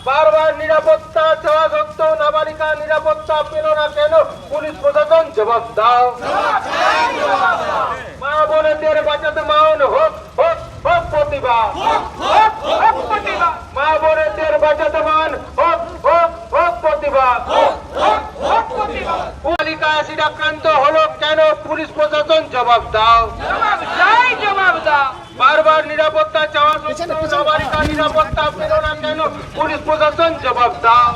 বারবার নিরাপত্তা চাওয়া সত্ত্বেও নাবালিকা নিরাপত্তা পেল না কেন? পুলিশ প্রশাসন জবাব দাও। মা বোনেদের বাঁচাতে মাউন হোক হোক হোক প্রতিবাদ। মা বোনেদের বাঁচাতে মান হোক হোক হোক প্রতিবাদ। বালিকা অ্যাসিড আক্রান্ত হলো কেন? পুলিশ প্রশাসন জবাব দাও। জবাব দাও। বারবার নিরাপত্তা চাওয়া সত্ত্বেও নাবালিকা নিরাপত্তা পেল না কেন? পুলিশ প্রশাসন জবাব দাও।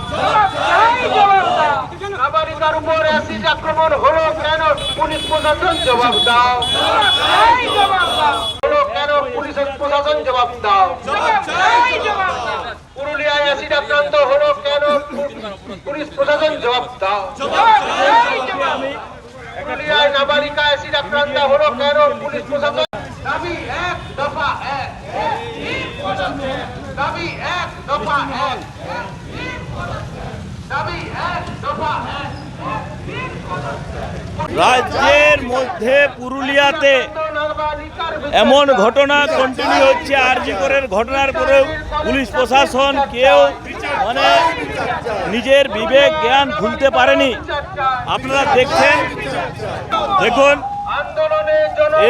নাবালিকার উপর অ্যাসিড আক্রমণ হলো কেন? পুলিশ প্রশাসন জবাব দাও। হলো কেন? পুলিশ প্রশাসন জবাব দাও। পুরুলিয়ায় অ্যাসিড আক্রান্ত হলো কেন? পুলিশ প্রশাসন জবাব দাও। পুরুলিয়ায় নাবালিকা অ্যাসিড আক্রান্ত হলো কেন? পুলিশ প্রশাসন। দাবি এক দফা এক, দাবি এক দফা এক, দাবি এক দফা এক। রাজ্যের মধ্যে পুরুলিয়াতে এমন ঘটনা কন্টিনিউ হচ্ছে। আরজি করের ঘটনার পরেও পুলিশ প্রশাসন কেউ নিজের বিবেক জ্ঞান ভুলতে পারেনি। আপনারা দেখছেন, দেখুন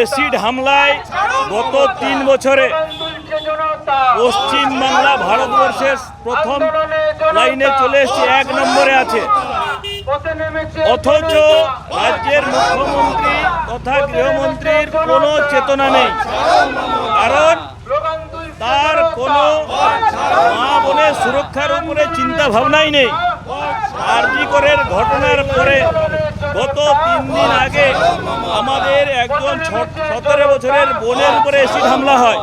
এসিড হামলায় গত 3 বছরে পশ্চিমবাংলা ভারতবর্ষের প্রথম লাইনে চলে এসছে, 1 নম্বরে আছে। অথচ রাজ্যের মুখ্যমন্ত্রী তথা গৃহমন্ত্রীর কোনো চেতনা নেই, কারণ তার কোনো মা বোনের সুরক্ষার উপরে চিন্তা ভাবনাই নেই। আরজি করের ঘটনার পরে গত 3 দিন আগে আমাদের একজন 17 বছরের বোনের উপরে এসিড হামলা হয়।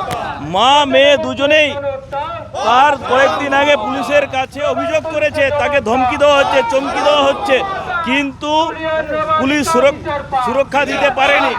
মা মেয়ে দুজনেই তার কয়েকদিন আগে পুলিশের কাছে অভিযোগ করেছে, তাকে ধমকি দেওয়া হচ্ছে, চমকি দেওয়া হচ্ছে, কিন্তু পুলিশ সুরক্ষা দিতে পারেনি।